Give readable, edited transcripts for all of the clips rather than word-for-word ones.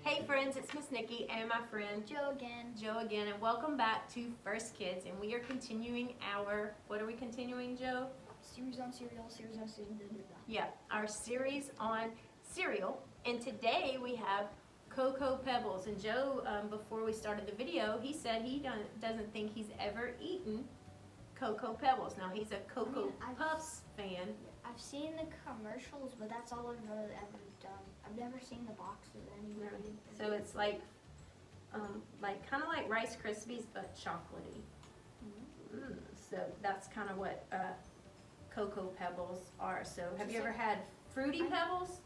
Hey friends, it's Miss Nikki and my friend Joe again, and welcome back to First Kids. And we are continuing our, what are we continuing, Joe? Series on cereal. Yeah, our series on cereal. And today we have Cocoa Pebbles. And Joe, before we started the video, he said he doesn't think he's ever eaten Cocoa Pebbles. Now he's a Cocoa Puffs fan. I've seen the commercials, but that's all I've really ever done. I've never seen the boxes anywhere. So it's like kind of like Rice Krispies, but chocolatey. So that's kind of what Cocoa Pebbles are. So have you ever had Fruity Pebbles?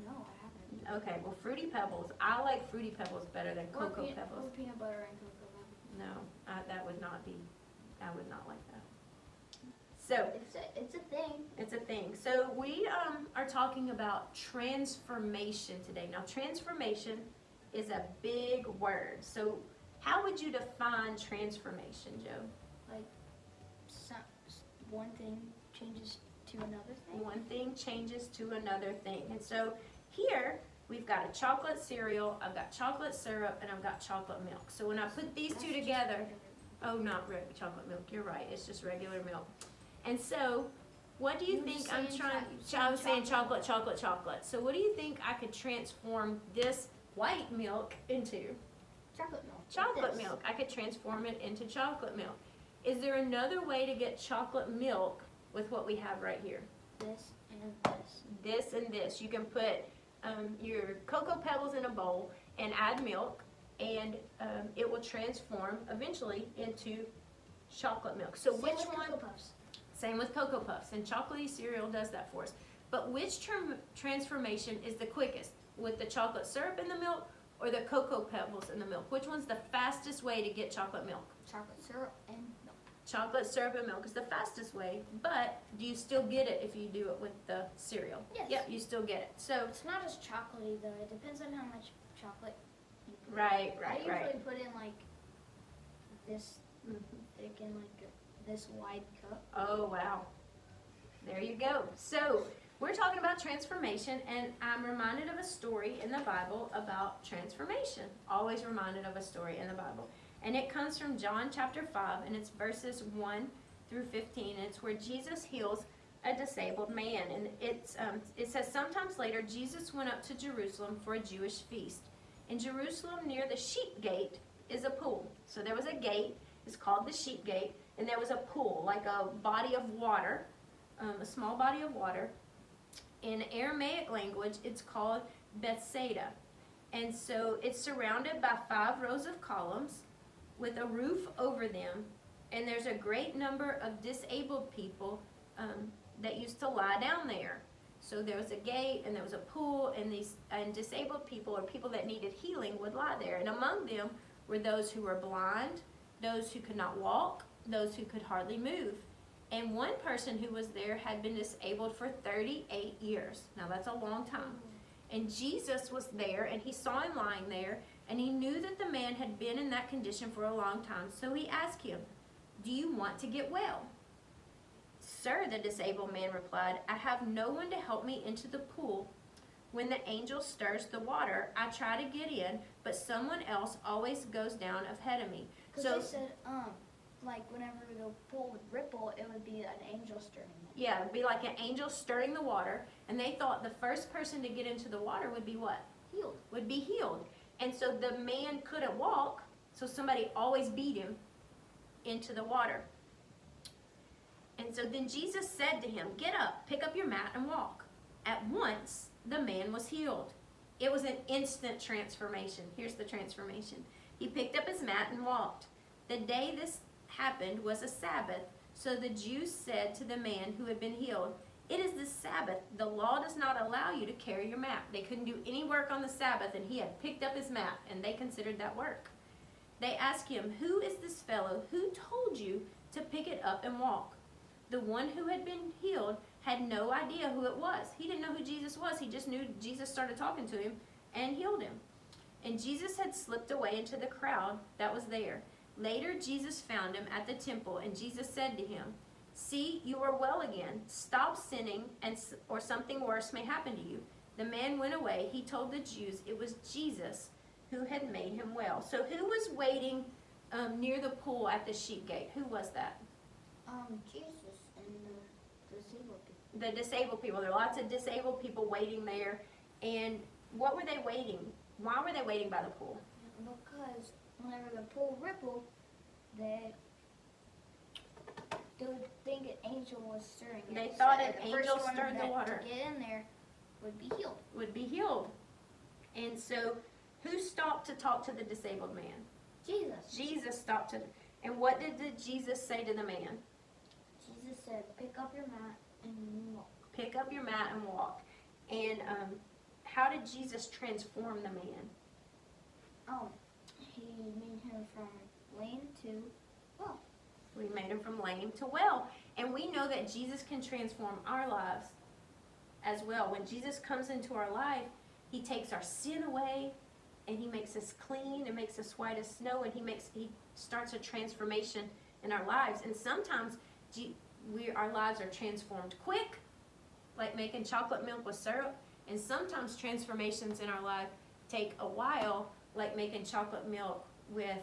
No, I haven't. Okay, well Fruity Pebbles, I like Fruity Pebbles better than Cocoa Pebbles. Or peanut butter and cocoa pebbles. No, that would not be, I would not like that. So it's a thing. It's a thing. So we are talking about transformation today. Now transformation is a big word. So how would you define transformation, Joe? Like one thing changes to another thing. One thing changes to another thing. And so here we've got a chocolate cereal, I've got chocolate syrup, and I've got chocolate milk. So when I put these two together, oh, not regular chocolate milk, you're right, it's just regular milk. And so, what do you think I'm trying, I was saying chocolate. So what do you think I could transform this white milk into? Chocolate milk. Chocolate milk. I could transform it into chocolate milk. Is there another way to get chocolate milk with what we have right here? This and this. This and this. You can put your Cocoa Pebbles in a bowl and add milk, and it will transform eventually into chocolate milk. So Same which with one? Cocoa Puffs. Same with Cocoa Puffs, and chocolatey cereal does that for us. But which transformation is the quickest? With the chocolate syrup in the milk or the Cocoa Pebbles in the milk? Which one's the fastest way to get chocolate milk? Chocolate syrup and milk. Chocolate syrup and milk is the fastest way, but do you still get it if you do it with the cereal? Yes. Yep, you still get it. So it's not as chocolatey though. It depends on how much chocolate you put. Right. I usually put in like this thick and like this wide cup. Oh wow, there you go. So we're talking about transformation, and I'm reminded of a story in the Bible about transformation. Always reminded of a story in the Bible, and it comes from John chapter 5, and it's verses 1 through 15, and it's where Jesus heals a disabled man. And it says, sometimes later Jesus went up to Jerusalem for a Jewish feast. In Jerusalem near the sheep gate is a pool. So there was a gate, it's called the sheep gate, and there was a pool, like a body of water, a small body of water. In Aramaic language, it's called Bethsaida. And so it's surrounded by 5 rows of columns with a roof over them. And there's a great number of disabled people that used to lie down there. So there was a gate and there was a pool, and disabled people, or people that needed healing, would lie there. And among them were those who were blind, those who could not walk, those who could hardly move. And one person who was there had been disabled for 38 years. Now that's a long time. And Jesus was there, and he saw him lying there, and he knew that the man had been in that condition for a long time. So he asked him, "Do you want to get well?" "Sir," the disabled man replied, "I have no one to help me into the pool. When the angel stirs the water, I try to get in, but someone else always goes down ahead of me." So they said, like whenever the pool would ripple, it would be an angel stirring it. Yeah, it'd be like an angel stirring the water, and they thought the first person to get into the water would be what? Healed. Would be healed. And so the man couldn't walk, so somebody always beat him into the water. And so then Jesus said to him, "Get up, pick up your mat, and walk." At once, the man was healed. It was an instant transformation. Here's the transformation. He picked up his mat and walked. The day this happened was a Sabbath, so the Jews said to the man who had been healed, "It is the Sabbath. The law does not allow you to carry your mat." They couldn't do any work on the Sabbath, and he had picked up his mat, and they considered that work. They asked him, "Who is this fellow? Who told you to pick it up and walk?" The one who had been healed had no idea who it was. He didn't know who Jesus was. He just knew Jesus started talking to him and healed him. And Jesus had slipped away into the crowd that was there. Later, Jesus found him at the temple, and Jesus said to him, "See, you are well again. Stop sinning, or something worse may happen to you." The man went away. He told the Jews it was Jesus who had made him well. So who was waiting near the pool at the sheep gate? Who was that? Jesus and the disabled people. The disabled people. There are lots of disabled people waiting there. And what were they waiting? Why were they waiting by the pool? Because whenever the pool rippled, they would think an angel was stirring it. They thought So an the first angel one stirred the that water. to get in there would be healed. Would be healed. And so who stopped to talk to the disabled man? Jesus. Jesus stopped to. And what did Jesus say to the man? Jesus said, pick up your mat and walk. Pick up your mat and walk. And how did Jesus transform the man? He made him from lame to well. We made him from lame to well. And we know that Jesus can transform our lives as well. When Jesus comes into our life, he takes our sin away and he makes us clean and makes us white as snow, and he starts a transformation in our lives. And sometimes our lives are transformed quick, like making chocolate milk with syrup, and sometimes transformations in our life take a while, like making chocolate milk with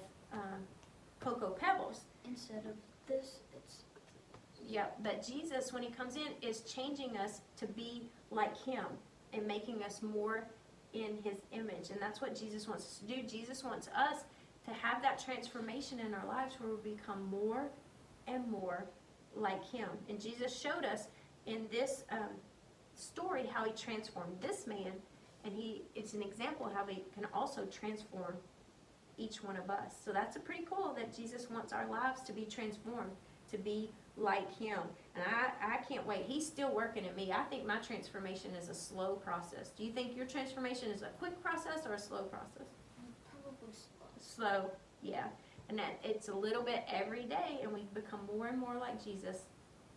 cocoa pebbles. Instead of this, it's But Jesus, when he comes in, is changing us to be like him and making us more in his image. And that's what Jesus wants us to do. Jesus wants us to have that transformation in our lives where we become more and more like him. And Jesus showed us in this story how he transformed this man, and it's an example of how he can also transform each one of us. So that's pretty cool that Jesus wants our lives to be transformed, to be like him. And I can't wait. He's still working at me. I think my transformation is a slow process. Do you think your transformation is a quick process or a slow process? probably slow. Slow, yeah. And that it's a little bit every day, and we become more and more like Jesus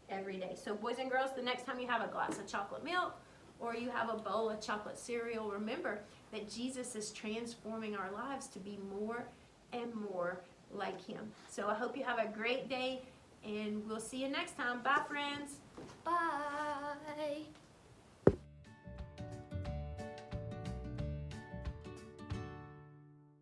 every day. So boys and girls, the next time you have a glass of chocolate milk or you have a bowl of chocolate cereal, remember that Jesus is transforming our lives to be more and more like him. So I hope you have a great day, and we'll see you next time. Bye, friends. Bye.